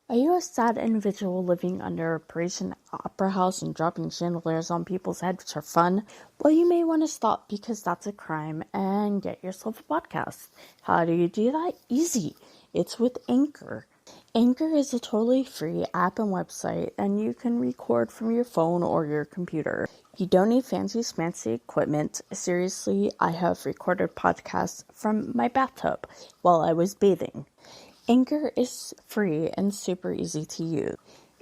Are you a sad individual living under a Parisian opera house and dropping chandeliers on people's heads for fun? Well, you may want to stop because that's a crime and get yourself a podcast. How do you do that? Easy. It's with Anchor. Anchor is a totally free app and website, and you can record from your phone or your computer. You don't need fancy smancy equipment. Seriously, I have recorded podcasts from my bathtub while I was bathing. Anchor is free and super easy to use.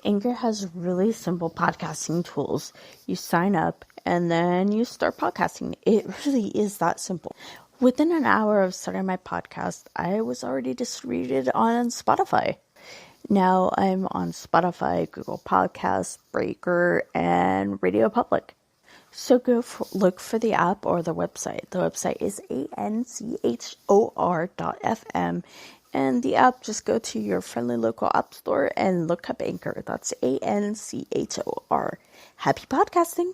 Anchor has really simple podcasting tools. You sign up and then you start podcasting. It really is that simple. Within an hour of starting my podcast, I was already distributed on Spotify. Now I'm on Spotify, Google Podcasts, Breaker, and Radio Public. So look for the app or the website. The website is anchor.fm, and the app, just go to your friendly local app store and look up Anchor. That's Anchor. Happy podcasting!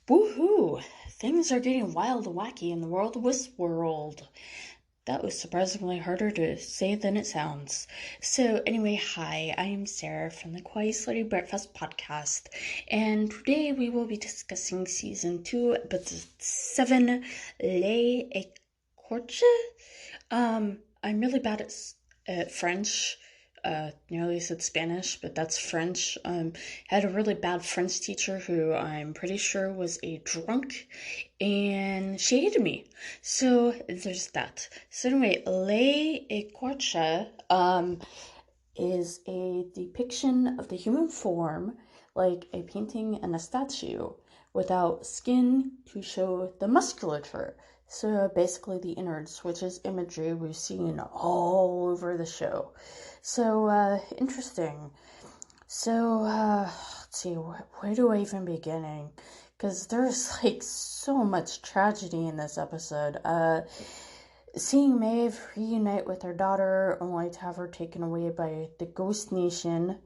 Woohoo! Things are getting wild and wacky in the world of Westworld. That was surprisingly harder to say than it sounds. So, anyway, hi, I am Sarah from the Quiet Slutty Breakfast podcast, and today we will be discussing season 2, episode 7, Les Ecorches. I'm really bad at French. Nearly said Spanish, but that's French. Had a really bad French teacher who I'm pretty sure was a drunk, and she hated me. So there's that. So anyway, Les Ecorches is a depiction of the human form, like a painting and a statue, without skin to show the musculature. So basically the innards, which is imagery we've seen all over the show. So, interesting. So, see, where do I even begin? Because there's like so much tragedy in this episode. Seeing Maeve reunite with her daughter only to have her taken away by the Ghost Nation,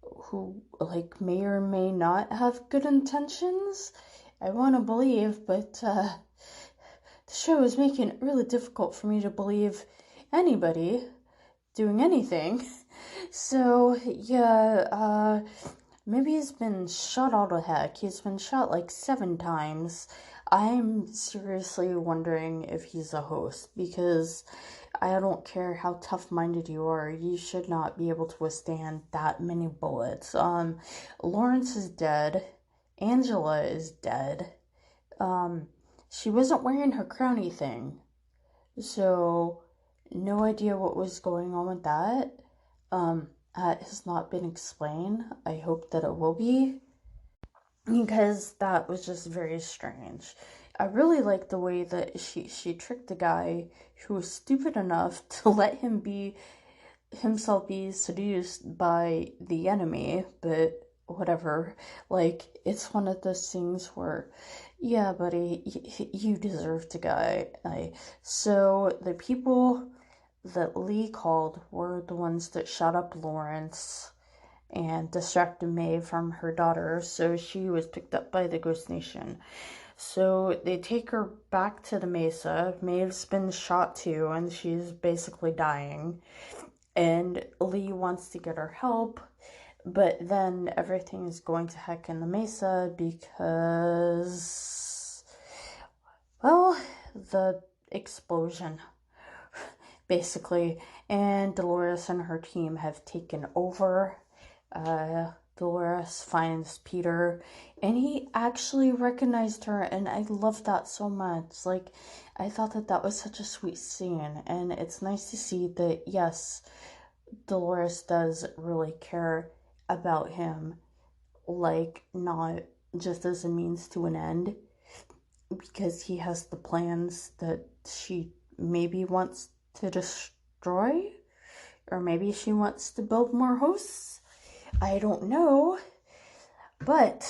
who like may or may not have good intentions. I want to believe, but the show is making it really difficult for me to believe anybody doing anything. So yeah, maybe he's been shot out of heck. He's been shot like 7 times. I'm seriously wondering if he's a host, because I don't care how tough-minded you are, you should not be able to withstand that many bullets. Lawrence is dead. Angela is dead. She wasn't wearing her crowny thing, so no idea what was going on with that. That has not been explained. I hope that it will be, because that was just very strange. I really like the way that she tricked the guy who was stupid enough to let himself be seduced by the enemy, but whatever. Like, it's one of those things where, yeah, buddy, you deserve to die. So the people that Lee called were the ones that shot up Lawrence and distracted Maeve from her daughter, so she was picked up by the Ghost Nation. So they take her back to the Mesa. Maeve's been shot too, and she's basically dying. And Lee wants to get her help, but then everything is going to heck in the Mesa because, well, the explosion, basically. And Dolores and her team have taken over. Dolores finds Peter, and he actually recognized her, and I love that so much. Like, I thought that was such a sweet scene, and it's nice to see that, yes, Dolores does really care about him, like, not just as a means to an end, because he has the plans that she maybe wants to destroy, or maybe she wants to build more hosts. I don't know, but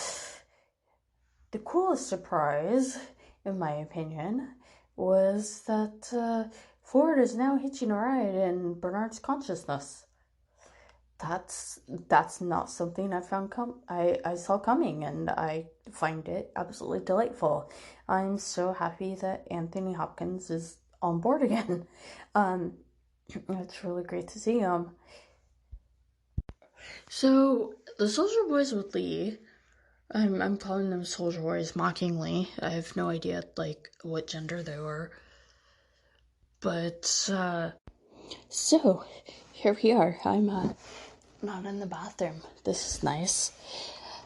the coolest surprise, in my opinion, was that Ford is now hitching a ride in Bernard's consciousness. That's not something I saw coming, and I find it absolutely delightful. I'm so happy that Anthony Hopkins is on board again. It's really great to see him. So the Soldier Boys with Lee, I'm calling them Soldier Boys mockingly. I have no idea like what gender they were, but so here we are. I'm not in the bathroom. This is nice.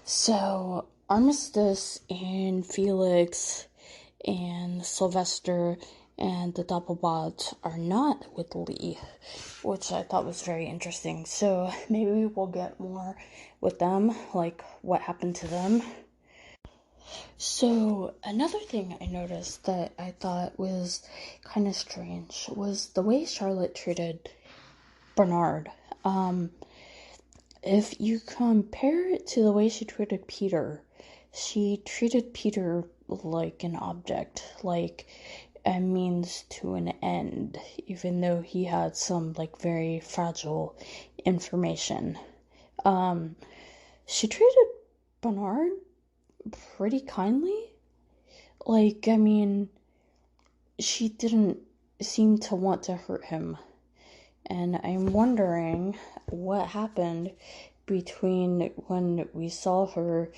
So Armistice and Felix and Sylvester and the Doppelbots are not with Lee, which I thought was very interesting. So maybe we'll get more with them, like what happened to them. So another thing I noticed that I thought was kind of strange was the way Charlotte treated Bernard. If you compare it to the way she treated Peter, she treated Peter like an object, like a means to an end, even though he had some like very fragile information. She treated Bernard pretty kindly. Like, I mean, she didn't seem to want to hurt him. And I'm wondering what happened between when we saw her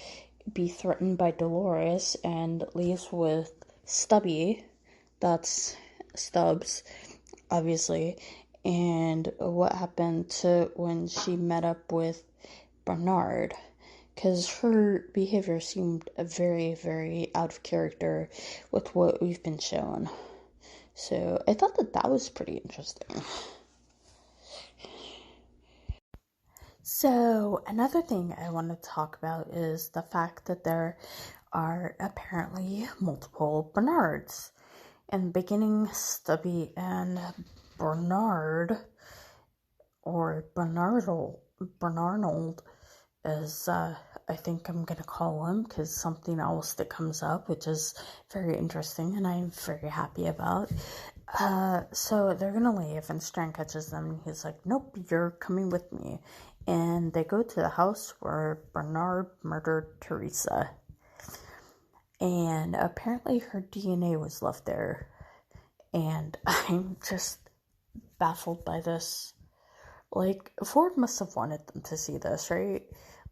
be threatened by Dolores and leaves with Stubby, that's Stubbs, obviously, and what happened to when she met up with Bernard, because her behavior seemed very, very out of character with what we've been shown. So I thought that was pretty interesting. So another thing I want to talk about is the fact that there are apparently multiple Bernards. In the beginning, Stubby and Bernard, or Bernardold, as I think I'm going to call him, because something else that comes up, which is very interesting and I'm very happy about. So they're going to leave, and Strand catches them, and he's like, nope, you're coming with me. And they go to the house where Bernard murdered Teresa. And apparently her DNA was left there. And I'm just baffled by this. Like, Ford must have wanted them to see this, right?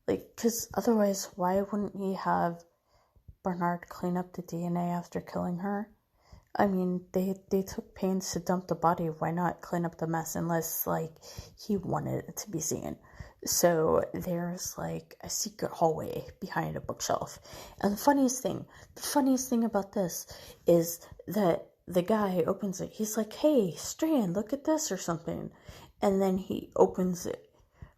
Like, because otherwise, why wouldn't he have Bernard clean up the DNA after killing her? I mean, they took pains to dump the body. Why not clean up the mess unless, like, he wanted it to be seen? So there's, like, a secret hallway behind a bookshelf. And the funniest thing about this is that the guy opens it. He's like, hey, Strand, look at this or something. And then he opens it,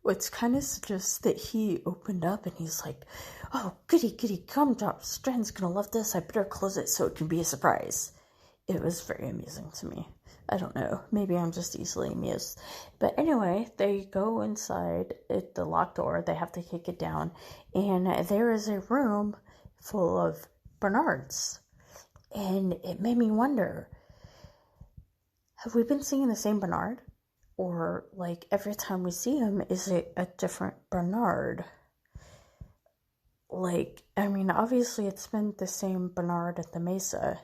which kind of suggests that he opened up and he's like, oh, goody, gumdrop, Strand's gonna love this. I better close it so it can be a surprise. It was very amusing to me. I don't know. Maybe I'm just easily amused. But anyway, they go inside at the locked door. They have to kick it down. And there is a room full of Bernards. And it made me wonder, have we been seeing the same Bernard? Or, like, every time we see him, is it a different Bernard? Like, I mean, obviously it's been the same Bernard at the Mesa.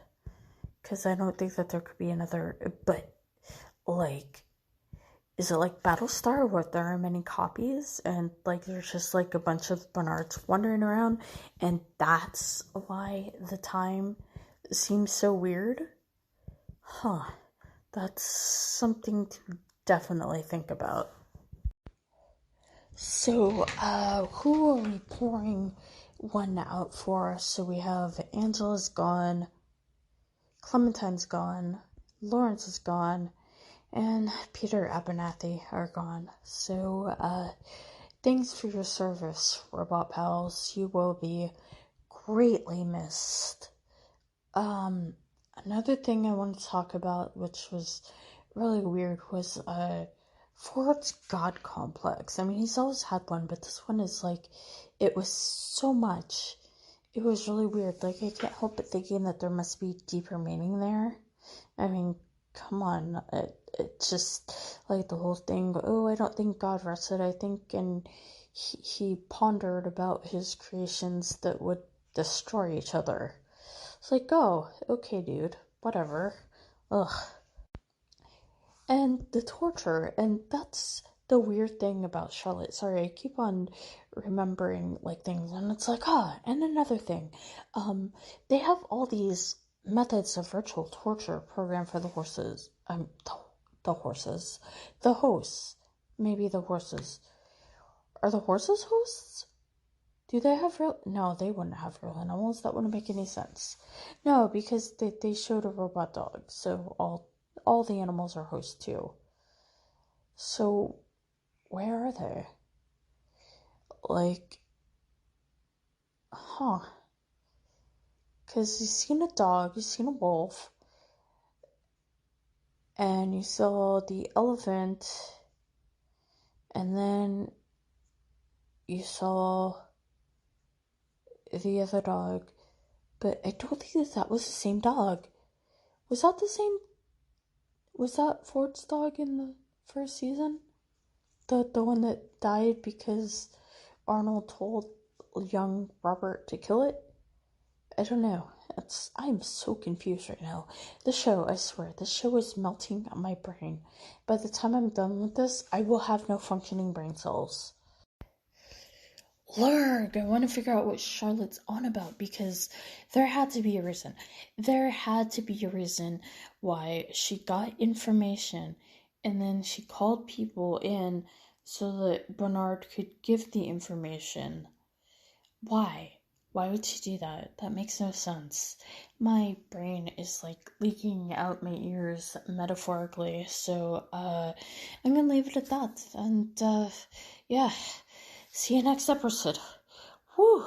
Because I don't think that there could be another, but, like, is it like Battlestar where there are many copies and, like, there's just, like, a bunch of Bernards wandering around, and that's why the time seems so weird? Huh. That's something to definitely think about. So, who are we pouring one out for? So we have Angela's gone, Clementine's gone, Lawrence is gone, and Peter Abernathy are gone. So, thanks for your service, Robot Pals. You will be greatly missed. Another thing I want to talk about, which was really weird, was, Ford's God complex. I mean, he's always had one, but this one is like, it was so much. It was really weird. Like, I can't help but thinking that there must be deeper meaning there. I mean, come on. It just, like, the whole thing, oh, I don't think God rested. I think, and he pondered about his creations that would destroy each other. It's like, oh, okay, dude. Whatever. Ugh. And the torture, and that's the weird thing about Charlotte. Sorry, I keep on remembering, like, things, and it's like, and another thing. They have all these methods of virtual torture programmed for the horses. The horses. The hosts. Maybe the horses. Are the horses hosts? Do they have real... No, they wouldn't have real animals. That wouldn't make any sense. No, because they showed a robot dog, so all the animals are hosts too. So, where are they? Like, because you've seen a dog, you've seen a wolf, and you saw the elephant, and then you saw the other dog, but I don't think that was the same dog. Was that Ford's dog in the first season? The one that died because Arnold told young Robert to kill it? I don't know. I'm so confused right now. The show, I swear, the show is melting on my brain. By the time I'm done with this, I will have no functioning brain cells. Lurg, I want to figure out what Charlotte's on about, because there had to be a reason. There had to be a reason why she got information and then she called people in so that Bernard could give the information. Why? Why would she do that? That makes no sense. My brain is like leaking out my ears metaphorically, so I'm gonna leave it at that. And yeah. See you next episode. Woo!